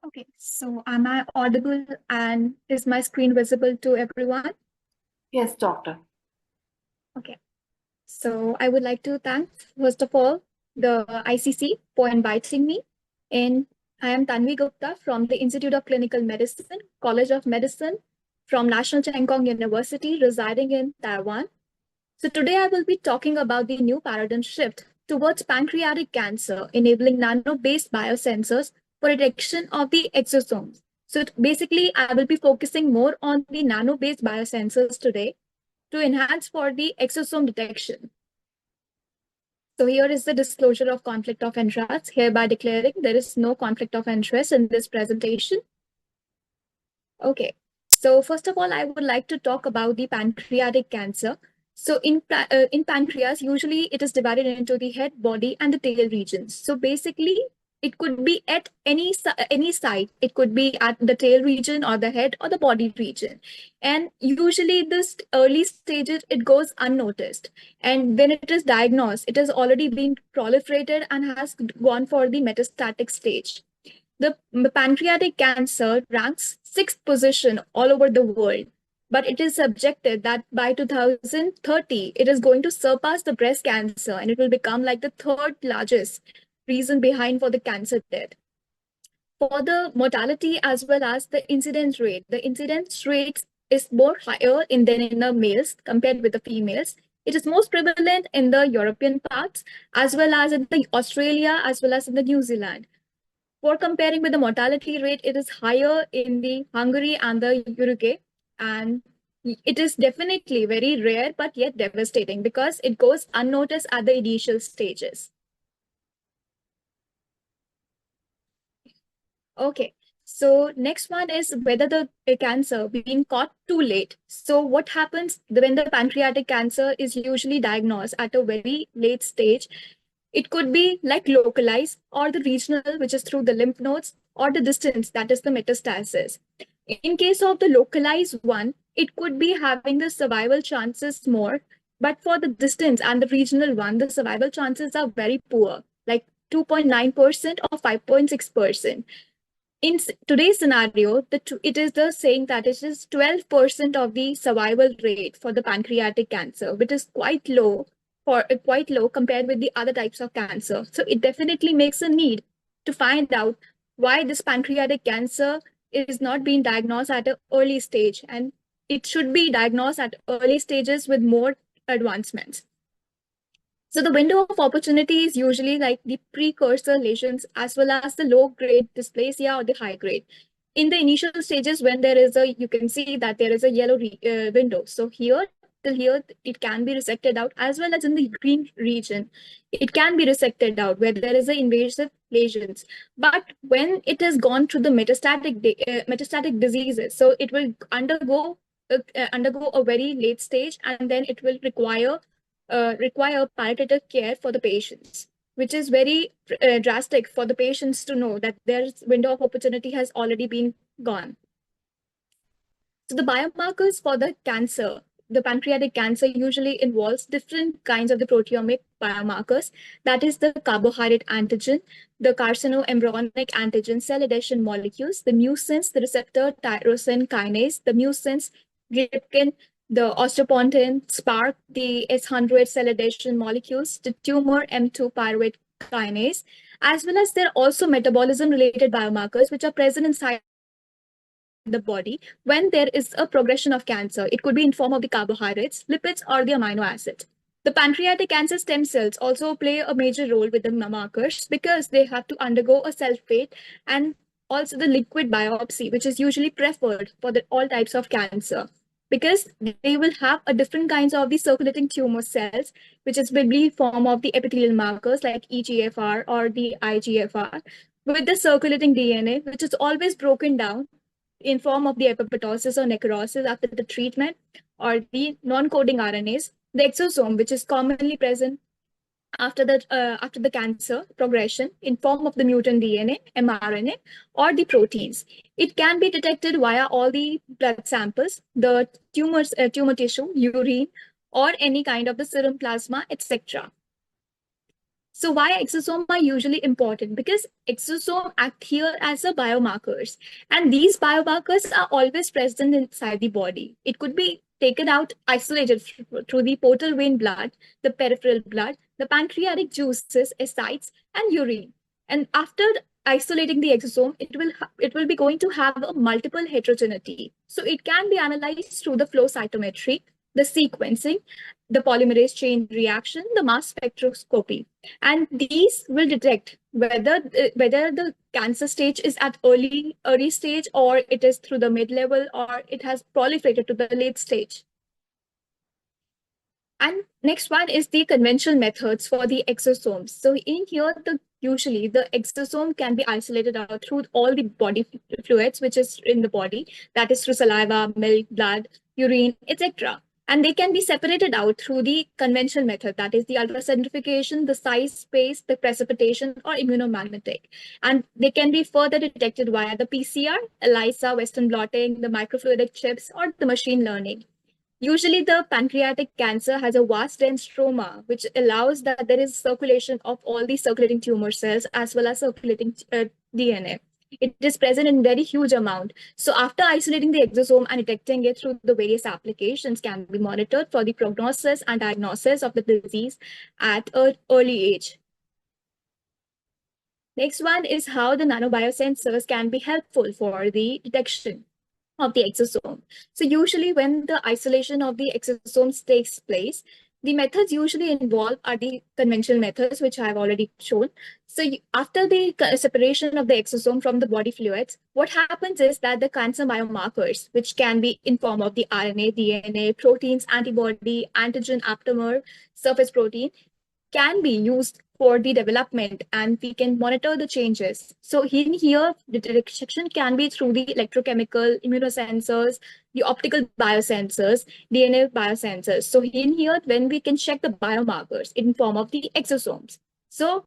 Okay, so am I audible and is my screen visible to everyone? Yes, doctor. Okay, so I would like to thank, first of all, the ICC for inviting me. And I am Tanvi Gupta from the Institute of Clinical Medicine, College of Medicine from National Cheng Kung University, residing in Taiwan. So today I will be talking about the new paradigm shift towards pancreatic cancer, enabling nano-based biosensors for detection of the exosomes. So basically, I will be focusing more on the nano-based biosensors today to enhance for the exosome detection. So here is the disclosure of conflict of interest, hereby declaring there is no conflict of interest in this presentation. Okay, so first of all, I would like to talk about the pancreatic cancer. So in pancreas, usually it is divided into the head, body, and the tail regions. So basically, it could be at any site. It could be at the tail region or the head or the body region. And usually, this early stages it goes unnoticed. And when it is diagnosed, it has already been proliferated and has gone for the metastatic stage. The pancreatic cancer ranks sixth position all over the world, but it is subjected that by 2030, it is going to surpass the breast cancer and it will become like the third largest reason behind for the cancer death. For the mortality as well as the incidence rate is more higher than in the males compared with the females. It is most prevalent in the European parts as well as in the Australia as well as in the New Zealand. For comparing with the mortality rate, it is higher in the Hungary and the Uruguay, and it is definitely very rare but yet devastating because it goes unnoticed at the initial stages. Okay, so next one is whether the cancer being caught too late. So what happens when the pancreatic cancer is usually diagnosed at a very late stage? It could be like localized or the regional, which is through the lymph nodes, or the distance, that is the metastasis. In case of the localized one, it could be having the survival chances more, but for the distance and the regional one, the survival chances are very poor, like 2.9% or 5.6%. In today's scenario, it is the saying that it is 12% of the survival rate for the pancreatic cancer, which is quite low compared with the other types of cancer. So it definitely makes a need to find out why this pancreatic cancer is not being diagnosed at an early stage, and it should be diagnosed at early stages with more advancements. So the window of opportunity is usually like the precursor lesions as well as the low grade dysplasia or the high grade. In the initial stages, when you can see that there is a yellow window. So here till here, it can be resected out as well as in the green region. It can be resected out where there is a invasive lesions. But when it has gone through the metastatic diseases, so it will undergo a very late stage and then it will require palliative care for the patients, which is very drastic for the patients to know that their window of opportunity has already been gone. So the biomarkers for the pancreatic cancer usually involves different kinds of the proteomic biomarkers. That is the carbohydrate antigen, the carcinoembryonic antigen cell adhesion molecules, the mucins, the receptor tyrosine kinase, the mucins, glipkin, the osteopontin, SPARC, the S100 cell adhesion molecules, the tumor M2 pyruvate kinase, as well as there are also metabolism related biomarkers which are present inside the body when there is a progression of cancer. It could be in form of the carbohydrates, lipids, or the amino acids. The pancreatic cancer stem cells also play a major role with the markers because they have to undergo a cell fate and also the liquid biopsy, which is usually preferred for all types of cancer because they will have a different kinds of the circulating tumor cells, which is probably form of the epithelial markers like EGFR or the IGFR, with the circulating DNA, which is always broken down in form of the apoptosis or necrosis after the treatment, or the non-coding RNAs, the exosome, which is commonly present after the cancer progression in form of the mutant DNA, mRNA, or the proteins. It can be detected via all the blood samples, the tumor tissue, urine, or any kind of the serum plasma, etc. So why exosomes are usually important? Because exosomes act here as a biomarkers, and these biomarkers are always present inside the body. It could be taken out, isolated through the portal vein blood, the peripheral blood, the pancreatic juices, ascites, and urine. And after isolating the exosome, it will be going to have a multiple heterogeneity. So it can be analyzed through the flow cytometry, the sequencing, the polymerase chain reaction, the mass spectroscopy, and these will detect whether the cancer stage is at early stage, or it is through the mid level, or it has proliferated to the late stage. And next one is the conventional methods for the exosomes. So in here, usually the exosome can be isolated out through all the body fluids which is in the body, that is through saliva, milk, blood, urine, etc. And they can be separated out through the conventional method, that is the ultracentrifugation, the size space, the precipitation, or immunomagnetic. And they can be further detected via the PCR, ELISA, Western blotting, the microfluidic chips, or the machine learning. Usually, the pancreatic cancer has a vast dense stroma, which allows that there is circulation of all the circulating tumor cells as well as circulating DNA. It is present in very huge amount. So after isolating the exosome and detecting it through the various applications can be monitored for the prognosis and diagnosis of the disease at an early age. Next one is how the nanobiosensors can be helpful for the detection of the exosome. So usually when the isolation of the exosomes takes place, the methods usually involved are the conventional methods, which I have already shown. So after the separation of the exosome from the body fluids, what happens is that the cancer biomarkers, which can be in form of the RNA, DNA, proteins, antibody, antigen, aptamer, surface protein, can be used for the development, and we can monitor the changes. So in here, the detection can be through the electrochemical immunosensors, the optical biosensors, DNA biosensors. So in here, when we can check the biomarkers in form of the exosomes. So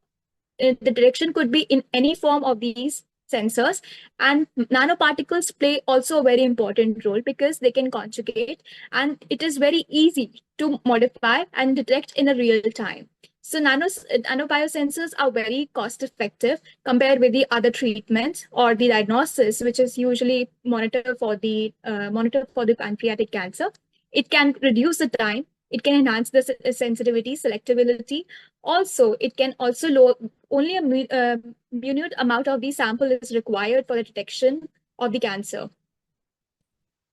the detection could be in any form of these sensors, and nanoparticles play also a very important role because they can conjugate, and it is very easy to modify and detect in a real time. So nanobiosensors are very cost effective compared with the other treatments or the diagnosis, which is usually monitor for the pancreatic cancer. It can reduce the time. It can enhance the sensitivity, selectivity. Also, it can also lower only a minute amount of the sample is required for the detection of the cancer.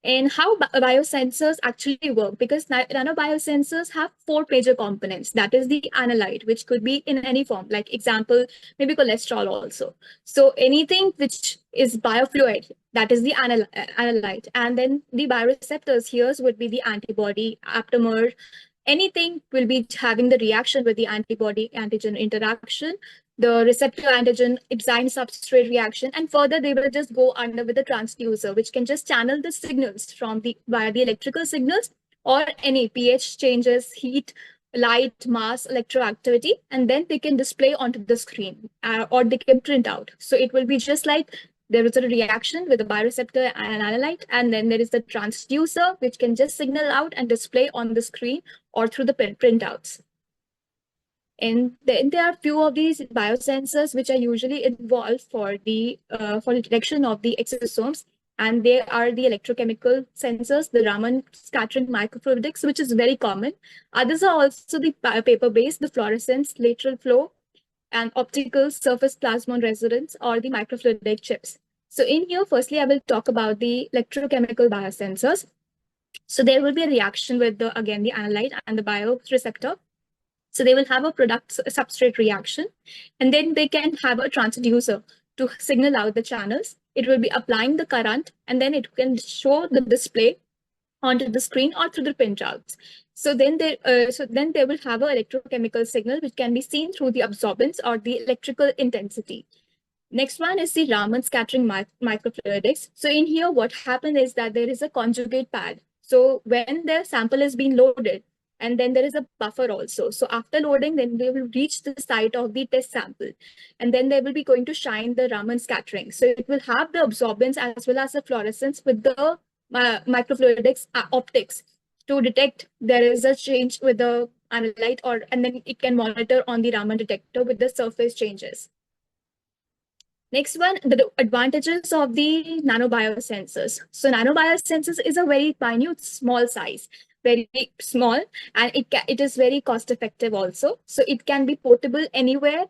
And how biosensors actually work, because nanobiosensors have four major components. That is the analyte, which could be in any form, like example, maybe cholesterol also. So anything which is biofluid, that is the analyte. And then the bioreceptors here would be the antibody, aptamer, anything will be having the reaction with the antibody antigen interaction, the receptor antigen enzyme substrate reaction, and further they will just go under with the transducer, which can just channel the signals from the via the electrical signals or any pH changes, heat, light, mass, electroactivity, and then they can display onto the screen or they can print out. So it will be just like there is a reaction with the bioreceptor and analyte, and then there is the transducer, which can just signal out and display on the screen or through the printouts. And then there are few of these biosensors which are usually involved for the detection of the exosomes, and they are the electrochemical sensors, the Raman scattering microfluidics, which is very common. Others are also the paper-based, the fluorescence, lateral flow, and optical surface plasmon resonance, or the microfluidic chips. So in here, firstly, I will talk about the electrochemical biosensors. So there will be a reaction with the analyte and the bioreceptor. So they will have a product substrate reaction, and then they can have a transducer to signal out the channels. It will be applying the current, and then it can show the display onto the screen or through the printouts. So then they will have an electrochemical signal which can be seen through the absorbance or the electrical intensity. Next one is the Raman scattering microfluidics. So in here, what happened is that there is a conjugate pad. So when the sample is being loaded, and then there is a buffer also. So after loading, then they will reach the site of the test sample. And then they will be going to shine the Raman scattering. So it will have the absorbance as well as the fluorescence with the microfluidics optics to detect there is a change with the analyte, and then it can monitor on the Raman detector with the surface changes. Next one, the advantages of the nanobiosensors. So nanobiosensors is a very minute, small size, very small, and it is very cost effective also. So it can be portable anywhere.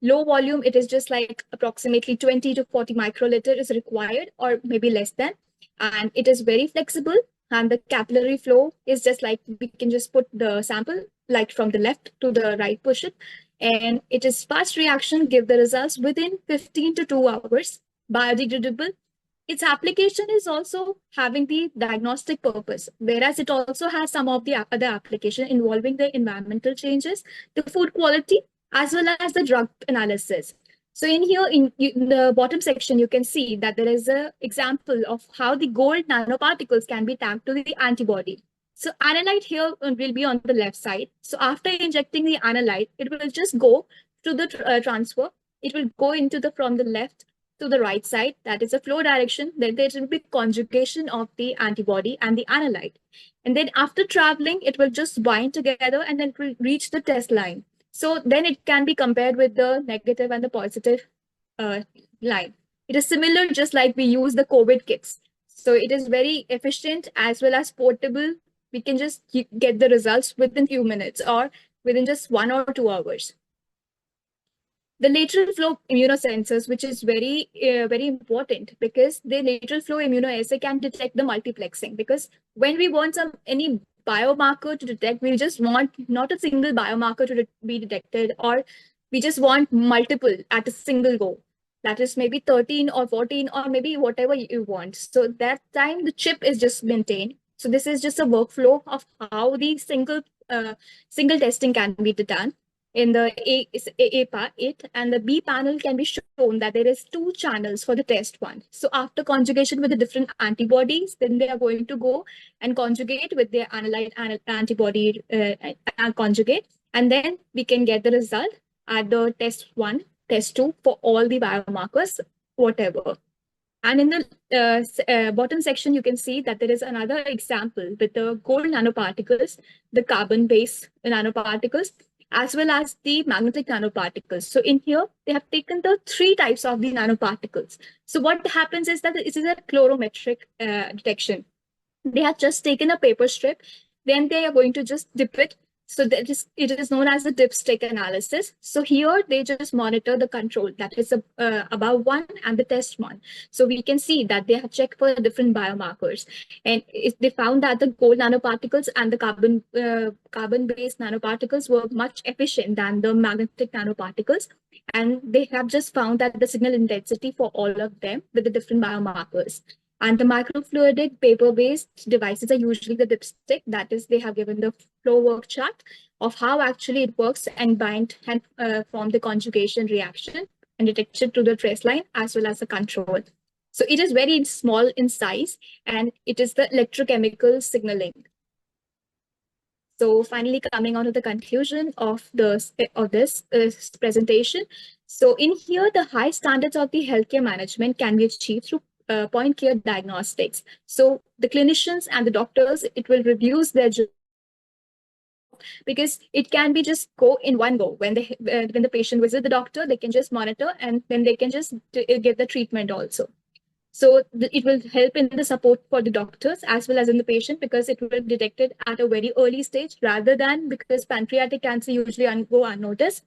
Low volume, it is just like approximately 20 to 40 microliter is required, or maybe less than. And it is very flexible, and the capillary flow is just like we can just put the sample like from the left to the right, push it, and it is fast reaction, give the results within 15 to 2 hours, biodegradable. Its application is also having the diagnostic purpose, whereas it also has some of the other application involving the environmental changes, the food quality, as well as the drug analysis. So in here, in the bottom section, you can see that there is an example of how the gold nanoparticles can be tagged to the antibody. So analyte here will be on the left side. So after injecting the analyte, it will just go to the transfer. It will go into the from the left to the right side. That is a flow direction. Then there will be conjugation of the antibody and the analyte. And then after traveling, it will just bind together and then it will reach the test line. So then it can be compared with the negative and the positive line. It is similar, just like we use the COVID kits. So it is very efficient as well as portable. We can just get the results within few minutes or within just 1 or 2 hours. The lateral flow immunosensors, which is very important, because the lateral flow immunoassay can detect the multiplexing. Because when we want any biomarker to detect, we just want not a single biomarker to be detected, or we just want multiple at a single go. That is maybe 13 or 14 or maybe whatever you want. So that time the chip is just maintained. So this is just a workflow of how the single testing can be done. In the A part, and the B panel can be shown that there is 2 channels for the test one. So after conjugation with the different antibodies, then they are going to go and conjugate with their analyte and antibody conjugate, and then we can get the result at the test 1, test 2 for all the biomarkers, whatever. And in the bottom section, you can see that there is another example with the gold nanoparticles, the carbon-based nanoparticles, as well as the magnetic nanoparticles. So in here, they have taken the 3 types of the nanoparticles. So what happens is that it is a colorimetric detection. They have just taken a paper strip, then they are going to just dip it. So that it is known as the dipstick analysis. So here they just monitor the control, that is above 1 and the test 1. So we can see that they have checked for different biomarkers, and they found that the gold nanoparticles and the carbon-based nanoparticles were much efficient than the magnetic nanoparticles. And they have just found that the signal intensity for all of them with the different biomarkers. And the microfluidic paper-based devices are usually the dipstick. That is, they have given the flow work chart of how actually it works and bind and form the conjugation reaction and detect it to the trace line as well as the control. So it is very small in size, and it is the electrochemical signaling. So finally, coming on to the conclusion of this presentation. So in here, the high standards of the healthcare management can be achieved through point care diagnostics. So the clinicians and the doctors, it will reduce their job, because it can be just go in one go. When the patient visits the doctor, they can just monitor, and then they can just give the treatment also. So it will help in the support for the doctors as well as in the patient, because it will be detected at a very early stage, rather than because pancreatic cancer usually go unnoticed.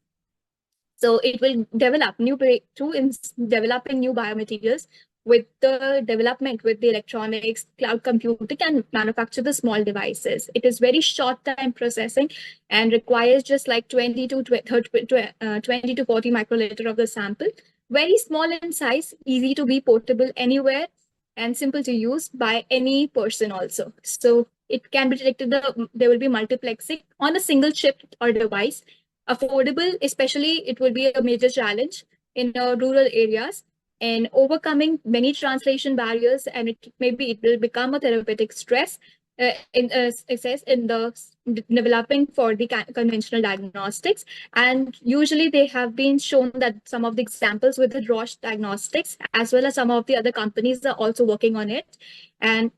So it will develop new breakthrough in developing new biomaterials. With the development with the electronics, cloud computing, and manufacture the small devices. It is very short time processing and requires just like 20 to 40 microliter of the sample. Very small in size, easy to be portable anywhere, and simple to use by any person also. So it can be detected, there will be multiplexing on a single chip or device. Affordable, especially it will be a major challenge in rural areas, and overcoming many translation barriers, and it will become a therapeutic stress success in the developing for the conventional diagnostics. And usually they have been shown that some of the examples with the Roche Diagnostics as well as some of the other companies are also working on it. And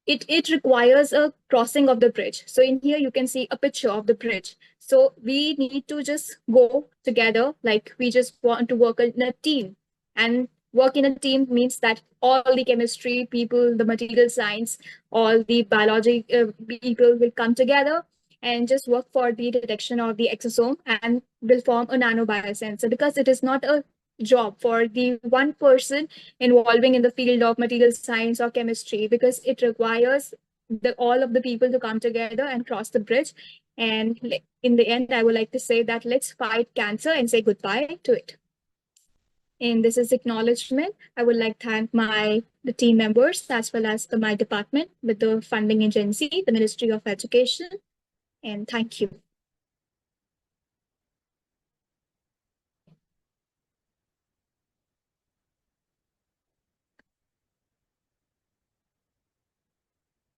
it requires a crossing of the bridge. So in here you can see a picture of the bridge. So we need to just go together, like we just want to work in a team. And work in a team means that all the chemistry people, the material science, all the biology people will come together and just work for the detection of the exosome and will form a nanobiosensor, because it is not a job for the one person involving in the field of material science or chemistry, because it requires all of the people to come together and cross the bridge. And in the end, I would like to say that let's fight cancer and say goodbye to it. And this is acknowledgement. I would like to thank the team members as well as my department with the funding agency, the Ministry of Education. And thank you.